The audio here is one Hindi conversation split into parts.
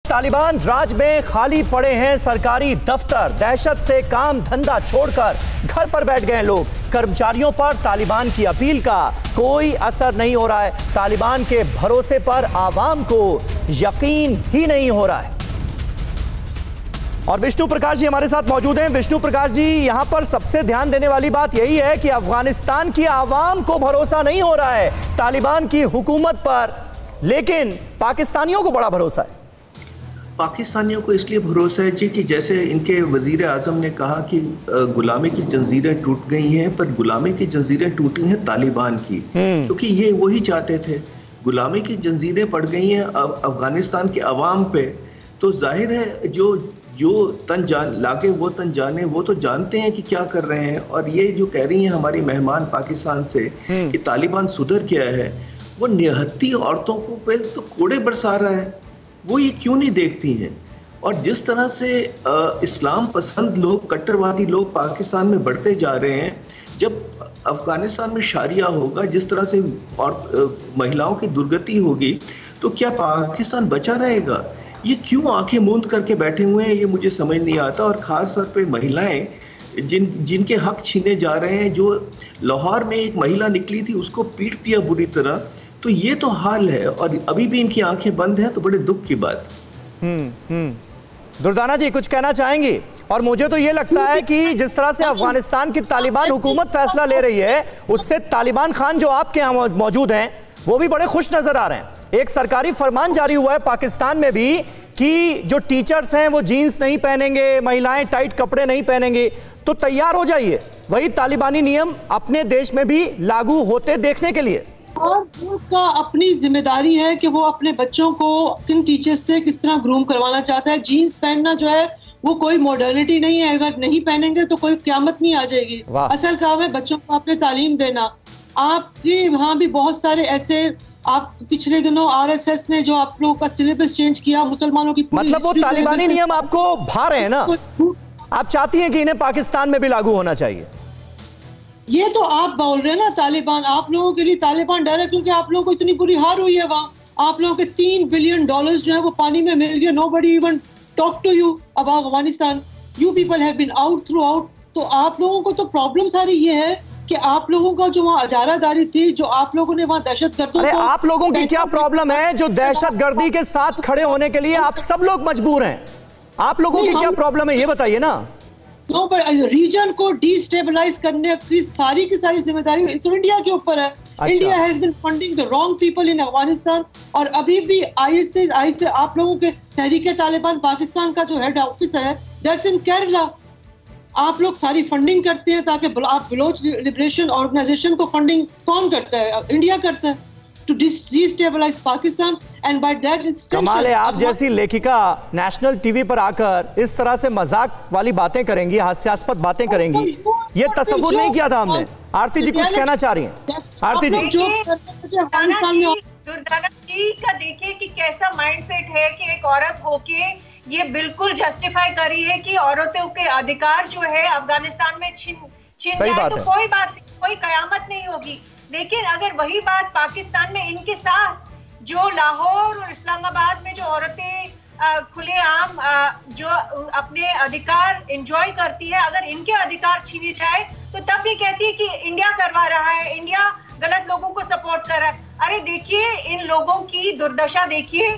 तालिबान राज में खाली पड़े हैं सरकारी दफ्तर। दहशत से काम धंधा छोड़कर घर पर बैठ गए लोग। कर्मचारियों पर तालिबान की अपील का कोई असर नहीं हो रहा है। तालिबान के भरोसे पर आवाम को यकीन ही नहीं हो रहा है। और विष्णु प्रकाश जी हमारे साथ मौजूद हैं। विष्णु प्रकाश जी, यहां पर सबसे ध्यान देने वाली बात यही है कि अफगानिस्तान की आवाम को भरोसा नहीं हो रहा है तालिबान की हुकूमत पर, लेकिन पाकिस्तानियों को बड़ा भरोसा है। पाकिस्तानियों को इसलिए भरोसा है जी कि जैसे इनके वजीर आजम ने कहा कि गुलामी की जंजीरें टूट गई हैं, पर गुलामी की जंजीरें टूटी हैं तालिबान की, क्योंकि ये वही चाहते थे। गुलामी की जंजीरें पड़ गई हैं अफगानिस्तान के अवाम पे, तो जाहिर है जो तन जान लागे वो तन जाने, वो तो जानते हैं कि क्या कर रहे हैं। और ये जो कह रही हैं हमारी मेहमान पाकिस्तान से कि तालिबान सुधर गया है, वो निहत्ती औरतों को पे तो कोड़े बरसा रहा है, वो ये क्यों नहीं देखती हैं। और जिस तरह से इस्लाम पसंद लोग, कट्टरवादी लोग पाकिस्तान में बढ़ते जा रहे हैं, जब अफगानिस्तान में शारिया होगा, जिस तरह से और महिलाओं की दुर्गति होगी, तो क्या पाकिस्तान बचा रहेगा? ये क्यों आंखें मूंद करके बैठे हुए हैं, ये मुझे समझ नहीं आता। और ख़ास तौर पे महिलाएं जिनके हक छीने जा रहे हैं। जो लाहौर में एक महिला निकली थी, उसको पीट दिया बुरी तरह, तो ये तो हाल है और अभी भी इनकी आंखें बंद हैं, तो बड़े दुख की बात। दुर्दाना जी कुछ कहना चाहेंगी? और मुझे तो ये लगता है कि जिस तरह से अफगानिस्तान की तालिबान हुकूमत फैसला ले रही है, उससे तालिबान खान जो आपके यहाँ मौजूद हैं वो भी बड़े खुश नजर आ रहे हैं। एक सरकारी फरमान जारी हुआ है पाकिस्तान में भी कि जो टीचर्स हैं वो जीन्स नहीं पहनेंगे, महिलाएं टाइट कपड़े नहीं पहनेंगे। तो तैयार हो जाइए, वही तालिबानी नियम अपने देश में भी लागू होते देखने के लिए। और उसका अपनी जिम्मेदारी है कि वो अपने बच्चों को किन टीचर्स से किस तरह ग्रूम करवाना चाहता है। जीन्स पहनना जो है वो कोई मॉडर्निटी नहीं है, अगर नहीं पहनेंगे तो कोई क़यामत नहीं आ जाएगी। असल काम है बच्चों को अपने तालीम देना। आपके वहाँ भी बहुत सारे ऐसे, आप पिछले दिनों आरएसएस ने जो आप लोगों का सिलेबस चेंज किया, मुसलमानों की मतलब वो तालिबानी नियम आपको भा रहे हैं ना, आप चाहती हैं कि इन्हें पाकिस्तान में भी लागू होना चाहिए। ये तो आप बोल रहे हैं ना तालिबान, आप लोगों के लिए तालिबान डर है क्योंकि आप लोगों को इतनी बुरी हार हुई है वहाँ। आप लोगों के $3 बिलियन जो है वो पानी में मिल गए। Nobody even talk to you about Afghanistan. You people have been out through out. तो आप लोगों को तो प्रॉब्लम सारी ये है कि आप लोगों का जो वहाँ अजारादारी थी, जो आप लोगों ने वहाँ दहशतगर्दों, अरे आप लोगों की क्या प्रॉब्लम है जो दहशतगर्दी के साथ खड़े होने के लिए आप सब लोग मजबूर हैं? आप लोगों की क्या प्रॉब्लम है ये बताइए ना। नो, पर रीजन को डिस्टेबलाइज करने की सारी जिम्मेदारी तो इंडिया के ऊपर है। India has been funding the wrong people in Afghanistan. और अभी भी आईएसआई आप लोगों के तहरीके तालिबान पाकिस्तान का जो हेड ऑफिसर है, दैट्स इन केरला। आप लोग सारी फंडिंग करते हैं ताकि आप बलोच लिबरेशन ऑर्गेनाइजेशन को फंडिंग कौन करता है? इंडिया करता है to destabilise Pakistan and by that it's कमाल है। आप जैसी लेखिका नेशनल टीवी पर आकर इस तरह से मजाक वाली बातें करेंगी, हास्यास्पद बातें करेंगी, ये तसव्वुर नहीं किया था हमने। आरती जी कुछ कहना चाह रही हैं? आरती जी दुर्दाना जी का देखिए कि कैसा माइंडसेट है कि एक औरत होके ये बिल्कुल जस्टिफाई करी है कि औरतों के अधिकार जो है अफगानिस्तान में छिन जाए तो कोई बात नहीं, कोई कयामत नहीं होगी। लेकिन अगर वही बात पाकिस्तान में इनके साथ जो लाहौर और इस्लामाबाद में जो औरतें खुलेआम जो अपने अधिकार एंजॉय करती है, अगर इनके अधिकार छीने जाए तो तब भी कहती है कि इंडिया करवा रहा है, इंडिया गलत लोगों को सपोर्ट कर रहा है। अरे देखिए इन लोगों की दुर्दशा देखिए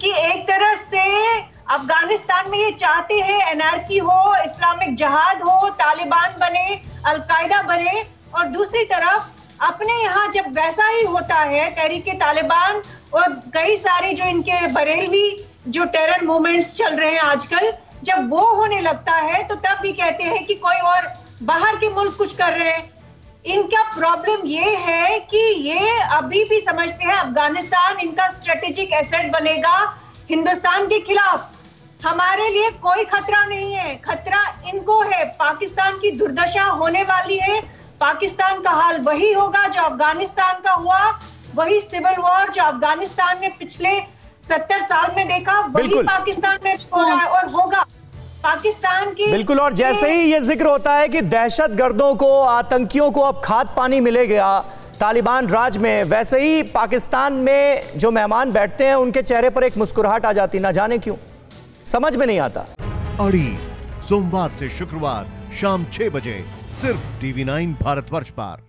कि एक तरफ से अफगानिस्तान में ये चाहते हैं एनार्की हो, इस्लामिक जहाद हो, तालिबान बने, अलकायदा बने, और दूसरी तरफ अपने यहाँ जब वैसा ही होता है तहरीके तालिबान और कई सारे जो इनके बरेलवी जो टेरर मूवमेंट्स चल रहे हैं आजकल, जब वो होने लगता है तो तब भी कहते हैं कि कोई और बाहर के मुल्क कुछ कर रहे हैं। इनका प्रॉब्लम ये है कि ये अभी भी समझते हैं अफगानिस्तान इनका स्ट्रेटेजिक एसेट बनेगा हिंदुस्तान के खिलाफ। हमारे लिए कोई खतरा नहीं है, खतरा इनको है। पाकिस्तान की दुर्दशा होने वाली है। पाकिस्तान का हाल वही होगा जो अफगानिस्तान का हुआ, वही सिविल वॉर जो अफगानिस्तान ने पिछले 70 साल में देखा, वही पाकिस्तान में हो रहा है और होगा। पाकिस्तान की बिल्कुल। और जैसे ही ये जिक्र होता है कि दहशतगर्दों को, आतंकियों को अब खाद पानी मिलेगा तालिबान राज में, वैसे ही पाकिस्तान में जो मेहमान बैठते हैं उनके चेहरे पर एक मुस्कुराहट आ जाती, ना जाने क्यों। समझ में नहीं आता। अड़ी सोमवार से शुक्रवार शाम 6 बजे सिर्फ TV9 भारतवर्ष पर।